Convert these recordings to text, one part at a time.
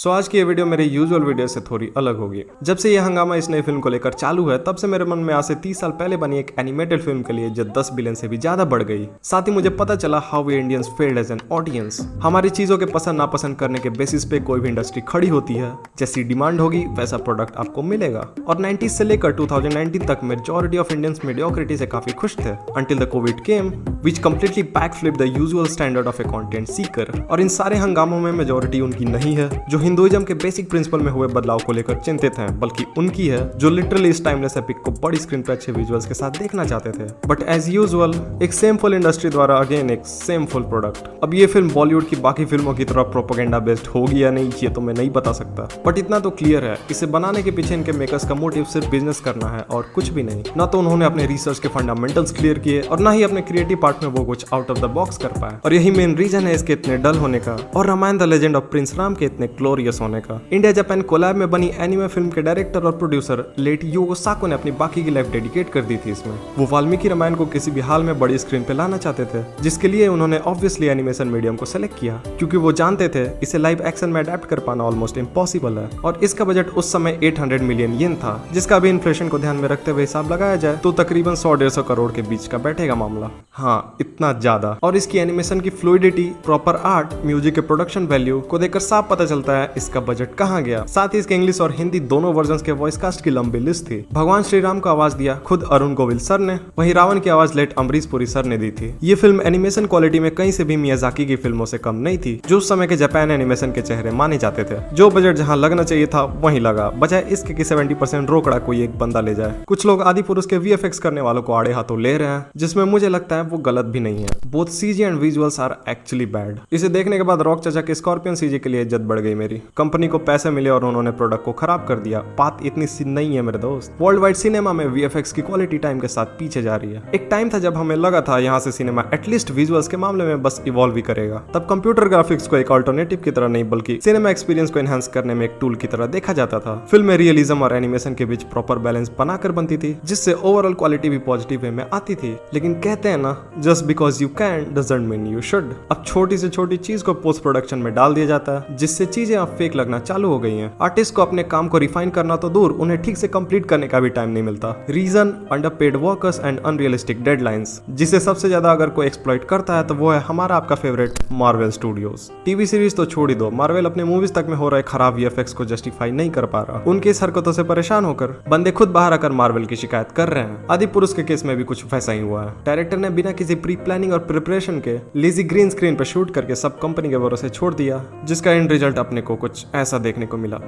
सो आज की ये वीडियो मेरे यूजुअल वीडियो से थोड़ी अलग होगी। जब से ये हंगामा इस नई फिल्म को लेकर चालू है तब से मेरे मन में आज से 30 साल पहले बनी एक एनिमेटेड फिल्म के लिए जो 10 बिलियन से भी ज्यादा बढ़ गई। साथ ही मुझे पता चला how we Indians failed as an audience. हमारी चीजों के पसंद नापसंद करने के बेसिस पे कोई भी इंडस्ट्री खड़ी होती है, जैसी डिमांड होगी वैसा प्रोडक्ट आपको मिलेगा। और 90s से लेकर 2019 तक मेजॉरिटी ऑफ इंडियंस मीडियोक्रिटी से काफी खुश थे until the COVID came, which completely backflipped the usual standard of a content seeker। और इन सारे हंगामों में मेजॉरिटी उनकी नहीं है जो हिंदुइज्म के बेसिक प्रिंसिपल में हुए बदलाव को लेकर चिंतित हैं, बल्कि उनकी है जो लिटरली इस टाइमलेस एपिक को बड़ी स्क्रीन पर अच्छे विजुअल्स के साथ देखना चाहते थे। बट एज यूजुअल एक सेमफुल इंडस्ट्री द्वारा अगेन एक सेमफुल प्रोडक्ट। अब ये फिल्म बॉलीवुड की बाकी फिल्मों की तरह प्रोपेगेंडा बेस्ड होगी या नहीं ये तो मैं नहीं बता सकता, बट इतना तो क्लियर है इसे बनाने के पीछे इनके मेकर्स का मोटिव सिर्फ बिजनेस करना है और कुछ भी नहीं। ना तो उन्होंने अपने रिसर्च के फंडामेंटल्स क्लियर किए और ना ही अपने क्रिएटिव पार्ट में वो कुछ आउट ऑफ द बॉक्स कर पाए। और यही मेन रीजन है इसके इतने डल होने का और Ramayana the legend of prince Rama के इतने ग्लोरियस होने का। इंडिया जापान कोलैब में बनी एनिमे फिल्म के डायरेक्टर और प्रोड्यूसर लेट युगो साको ने अपनी बाकी की लाइफ डेडिकेट कर दी थी इसमें। वो वाल्मीकि रामायण को किसी भी हाल में बड़ी स्क्रीन पे लाना चाहते थे, जिसके लिए उन्होंने ऑब्वियसली एनिमेशन मीडियम को सेलेक्ट किया क्योंकि वो जानते थे इसे लाइव एक्शन में अडेप्ट कर पाना ऑलमोस्ट इम्पॉसिबल है। और इसका बजट उस समय 800 मिलियन येन था, जिसका भी इन्फ्लेशन को ध्यान में रखते हुए हिसाब लगाया जाए तो तकरीबन 100-150 करोड़ के बीच का बैठेगा मामला। हाँ, इतना ज्यादा। और इसकी एनिमेशन की फ्लूइडिटी, प्रॉपर आर्ट, म्यूजिक के प्रोडक्शन वैल्यू को देखकर साफ पता चलता है इसका बजट कहाँ गया। साथ ही इसके इंग्लिश और हिंदी दोनों वर्जन्स के वॉइस कास्ट की लंबी लिस्ट थी। भगवान श्री राम को आवाज दिया खुद अरुण गोविल सर ने, वहीं रावण की आवाज लेट अमरीश पुरी सर ने दी थी। ये फिल्म एनिमेशन क्वालिटी में कहीं से भी मियाजाकी की फिल्मों से कम नहीं थी, जो उस समय के जापान एनिमेशन के चेहरे माने जाते थे। जो बजट जहाँ लगना चाहिए था वहीं लगा, बजाय इसके कि 70% रोकड़ा कोई एक बंदा ले जाए। कुछ लोग आदि पुरुष के VFX करने वालों को आड़े हाथों ले रहे हैं, जिसमें मुझे लगता है वो गलत भी नहीं है। Both CG and visuals are actually bad. इसे देखने के बाद रॉक चाचा के स्कॉर्पियन CG के लिए इज्जत बढ़ गई मेरी। कंपनी को पैसे मिले और उन्होंने प्रोडक्ट को खराब कर दिया। बात इतनी सी नहीं है मेरे दोस्त। वर्ल्ड वाइड सिनेमा में VFX की क्वालिटी टाइम के साथ पीछे जा रही है। एक टाइम था जब हमें लगा था यहाँ से सिनेमा एटलीस्ट विजुअल्स के मामले में बस इवॉल्व ही करेगा। तब कंप्यूटर ग्राफिक्स को एक अल्टरनेटिव की तरह नहीं बल्कि सिनेमा एक्सपीरियंस को एनहांस करने में एक टूल की तरह देखा जाता था। फिल्म में रियलिज्म और एनिमेशन के बीच प्रॉपर बैलेंस बनाकर बनती थी, जिससे ओवरऑल क्वालिटी भी पॉजिटिव वे में आती थी। लेकिन कहते हैं ना, just because you can doesn't mean you should. अब छोटी से छोटी चीज को पोस्ट प्रोडक्शन में डाल दिया जाता है, जिससे चीजें अब फेक लगना चालू हो गई हैं। आर्टिस्ट को अपने काम को रिफाइन करना तो दूर, उन्हें ठीक से कंप्लीट करने का भी टाइम नहीं मिलता। Reason underpaid workers and unrealistic deadlines, जिसे सबसे ज्यादा अगर कोई एक्सप्लॉइट करता है तो वो है हमारा आपका favourite marvel studios. TV series तो छोड़ ही दो, मार्वेल अपने मूवीज तक में हो रहे खराब VFX को जस्टिफाई नहीं कर पा रहा। उनकी इस हरकतों से परेशान होकर बंदे खुद बाहर आकर मार्वेल की शिकायत कर रहे हैं। आदि पुरुष के केस में भी कुछ वैसा ही हुआ है। डायरेक्टर ने बिना किसी प्री प्लानिंग और प्रिपरेशन के लेजी ग्रीन स्क्रीन पर शूट करके सब कंपनी के भरोसे छोड़ दिया, जिसका एंड रिजल्ट अपने को कुछ ऐसा देखने को मिला।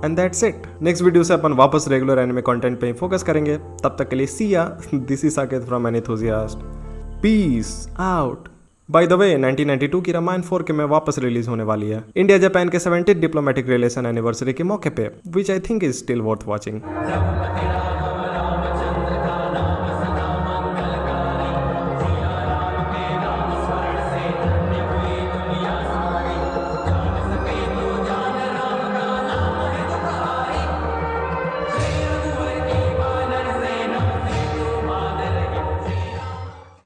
And that's it. Next video से अपन वापस रेगुलर एनिमे कंटेंट पे ही फोकस करेंगे। तब तक के लिए see ya. This is Saket from an enthusiast. Peace out. By the way 1992 की रामायण 4 के में वापस रिलीज होने वाली है इंडिया जापान के 70th डिप्लोमेटिक रिलेशन एनिवर्सरी के मौके पे, which I think is still worth watching.